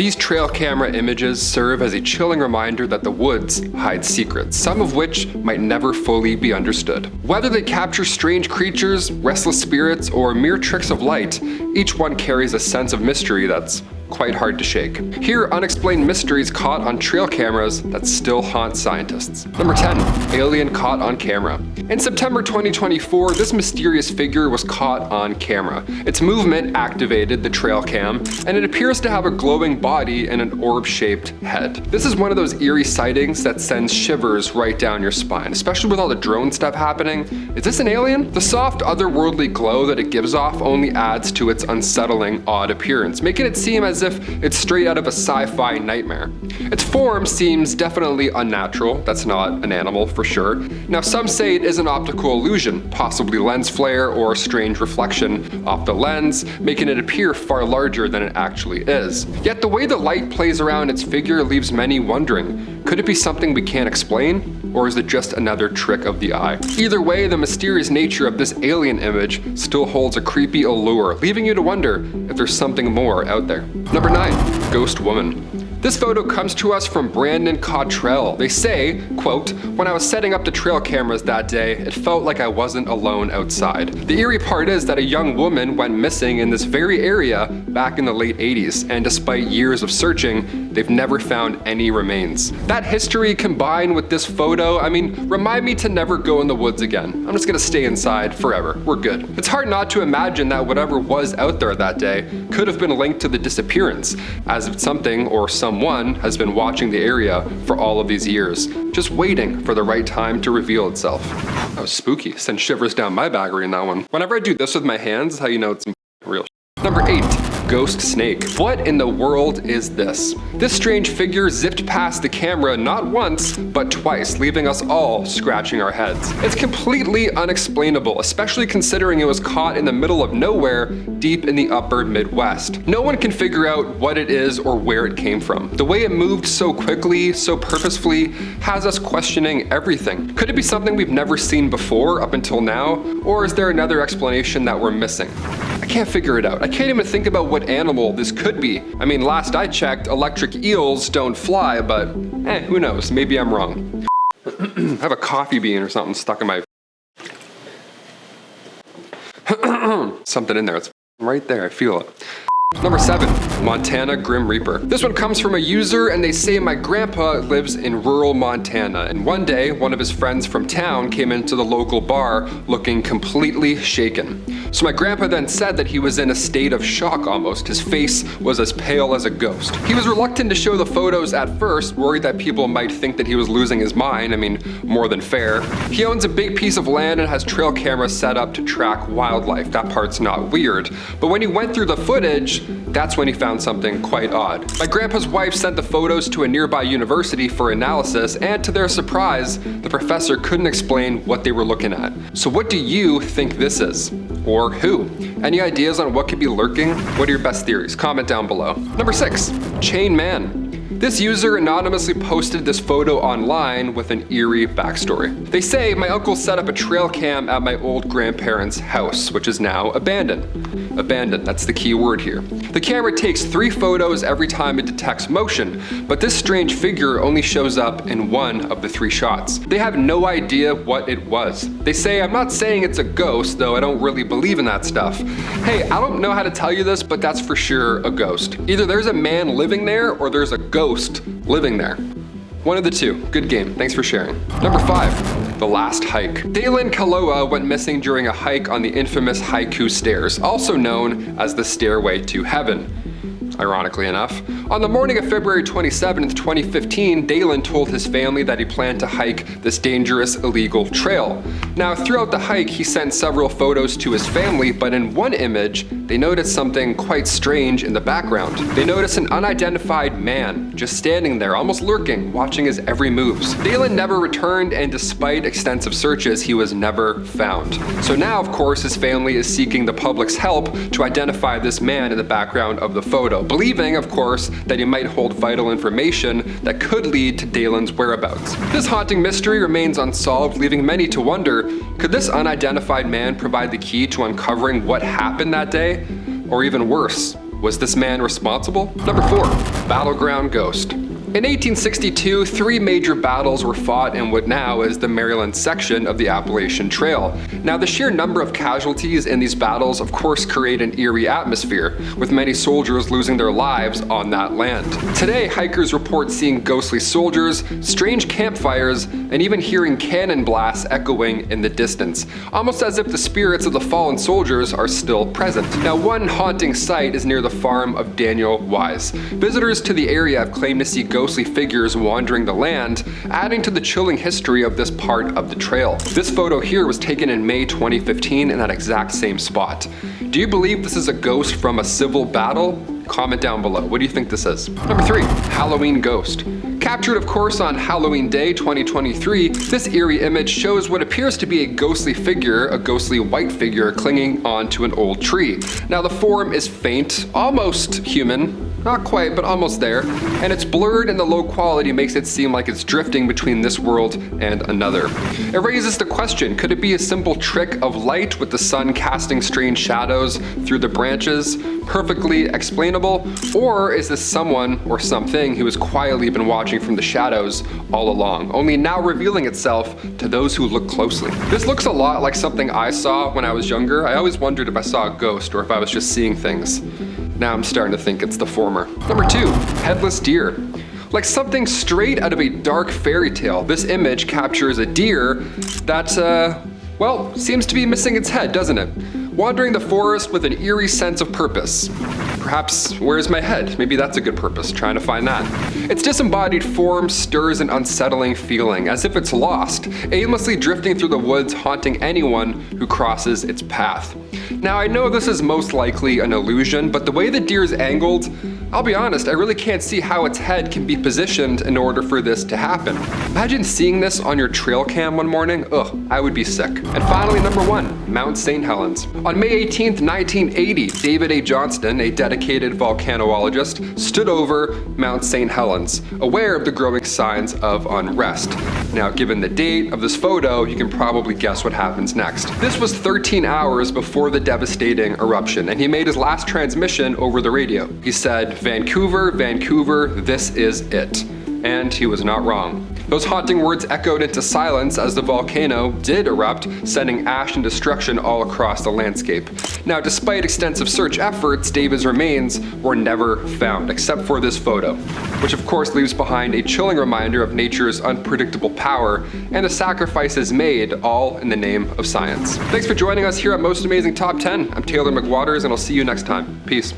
These trail camera images serve as a chilling reminder that the woods hide secrets, some of which might never fully be understood. Whether they capture strange creatures, restless spirits, or mere tricks of light, each one carries a sense of mystery that's quite hard to shake. Here are unexplained mysteries caught on trail cameras that still haunt scientists. Number 10. Alien caught on camera. In September 2024, this mysterious figure was caught on camera. Its movement activated the trail cam, and it appears to have a glowing body and an orb-shaped head. This is one of those eerie sightings that sends shivers right down your spine, especially with all the drone stuff happening. Is this an alien? The soft, otherworldly glow that it gives off only adds to its unsettling, odd appearance, making it seem as if it's straight out of a sci-fi nightmare. Its form seems definitely unnatural. That's not an animal for sure. Now, some say it is an optical illusion, possibly lens flare or a strange reflection off the lens, making it appear far larger than it actually is. Yet the way the light plays around its figure leaves many wondering, could it be something we can't explain? Or is it just another trick of the eye? Either way, the mysterious nature of this alien image still holds a creepy allure, leaving you to wonder if there's something more out there. Number 9. Ghost Woman. This photo comes to us from Brandon Cottrell. They say, quote, "When I was setting up the trail cameras that day, it felt like I wasn't alone outside." The eerie part is that a young woman went missing in this very area back in the late 80s, and despite years of searching, they've never found any remains. That history combined with this photo, remind me to never go in the woods again. I'm just gonna stay inside forever. We're good. It's hard not to imagine that whatever was out there that day could have been linked to the disappearance, as if something or someone has been watching the area for all of these years, just waiting for the right time to reveal itself. That was spooky. Sent shivers down my back reading that one. Whenever I do this with my hands, how you know it's real. Number 8. Ghost snake. What in the world is this? This strange figure zipped past the camera not once, but twice, leaving us all scratching our heads. It's completely unexplainable, especially considering it was caught in the middle of nowhere, deep in the upper Midwest. No one can figure out what it is or where it came from. The way it moved so quickly, so purposefully, has us questioning everything. Could it be something we've never seen before up until now? Or is there another explanation that we're missing? I can't figure it out. I can't even think about what animal this could be. Last I checked, electric eels don't fly, but who knows? Maybe I'm wrong. I have a coffee bean or something stuck in my... something in there. It's right there. I feel it. Number 7. Montana Grim Reaper. This one comes from a user, and they say, "My grandpa lives in rural Montana, and one day one of his friends from town came into the local bar looking completely shaken. So my grandpa then said that he was in a state of shock almost. His face was as pale as a ghost. He was reluctant to show the photos at first, worried that people might think that he was losing his mind. More than fair. He owns a big piece of land and has trail cameras set up to track wildlife. That part's not weird. But when he went through the footage, that's when he found something quite odd. My grandpa's wife sent the photos to a nearby university for analysis, and to their surprise, the professor couldn't explain what they were looking at. So what do you think this is? Or who? Any ideas on what could be lurking? What are your best theories? Comment down below. Number 6. Chain Man. This user anonymously posted this photo online with an eerie backstory. They say, "My uncle set up a trail cam at my old grandparents' house, which is now abandoned." Abandoned, that's the key word here. The camera takes 3 photos every time it detects motion, but this strange figure only shows up in 1 of the 3 shots. They have no idea what it was. They say, "I'm not saying it's a ghost, though I don't really believe in that stuff. Hey, I don't know how to tell you this, but that's for sure a ghost. Either there's a man living there or there's a ghost living there. One of the two. Good game. Thanks for sharing." Number 5. The Last Hike. Dalen Kaloa went missing during a hike on the infamous Haiku Stairs, also known as the Stairway to Heaven. Ironically enough. On the morning of February 27th, 2015, Dalen told his family that he planned to hike this dangerous, illegal trail. Now, throughout the hike, he sent several photos to his family, but in one image, they noticed something quite strange in the background. They noticed an unidentified man just standing there, almost lurking, watching his every moves. Dalen never returned, and despite extensive searches, he was never found. So now, of course, his family is seeking the public's help to identify this man in the background of the photo, believing, of course, that he might hold vital information that could lead to Dalen's whereabouts. This haunting mystery remains unsolved, leaving many to wonder, could this unidentified man provide the key to uncovering what happened that day? Or even worse, Was this man responsible? Number 4, Battleground Ghost. In 1862, 3 major battles were fought in what now is the Maryland section of the Appalachian Trail. Now, the sheer number of casualties in these battles of course create an eerie atmosphere, with many soldiers losing their lives on that land. Today, hikers report seeing ghostly soldiers, strange campfires, and even hearing cannon blasts echoing in the distance, almost as if the spirits of the fallen soldiers are still present. Now, one haunting site is near the farm of Daniel Wise. Visitors to the area have claimed to see ghostly figures wandering the land, adding to the chilling history of this part of the trail. This photo here was taken in May 2015 in that exact same spot. Do you believe this is a ghost from a civil battle? Comment down below. What do you think this is? Number 3, Halloween Ghost. Captured, of course, on Halloween Day 2023, this eerie image shows what appears to be a ghostly figure, a ghostly white figure clinging onto an old tree. Now, the form is faint, almost human. Not quite, but almost there, and it's blurred and the low quality makes it seem like it's drifting between this world and another. It raises the question, could it be a simple trick of light with the sun casting strange shadows through the branches, perfectly explainable, or is this someone or something who has quietly been watching from the shadows all along, only now revealing itself to those who look closely? This looks a lot like something I saw when I was younger. I always wondered if I saw a ghost or if I was just seeing things. Now I'm starting to think it's the former. Number 2, Headless Deer. Like something straight out of a dark fairy tale, this image captures a deer that, well, seems to be missing its head, doesn't it? Wandering the forest with an eerie sense of purpose. Perhaps, where's my head? Maybe that's a good purpose, trying to find that. Its disembodied form stirs an unsettling feeling, as if it's lost, aimlessly drifting through the woods, haunting anyone who crosses its path. Now, I know this is most likely an illusion, but the way the deer is angled, I'll be honest, I really can't see how its head can be positioned in order for this to happen. Imagine seeing this on your trail cam one morning. Ugh, I would be sick. And finally, number 1, Mount St Helens. On May 18th, 1980, David A. Johnston, a dedicated volcanologist, stood over Mount St Helens, aware of the growing signs of unrest. Now, given the date of this photo, you can probably guess what happens next. This was 13 hours before the devastating eruption, and he made his last transmission over the radio. He said, "Vancouver, Vancouver, this is it." And he was not wrong. Those haunting words echoed into silence as the volcano did erupt, sending ash and destruction all across the landscape. Now, despite extensive search efforts, David's remains were never found, except for this photo, which of course leaves behind a chilling reminder of nature's unpredictable power and the sacrifices made, all in the name of science. Thanks for joining us here at Most Amazing Top 10. I'm Taylor McWaters, and I'll see you next time. Peace.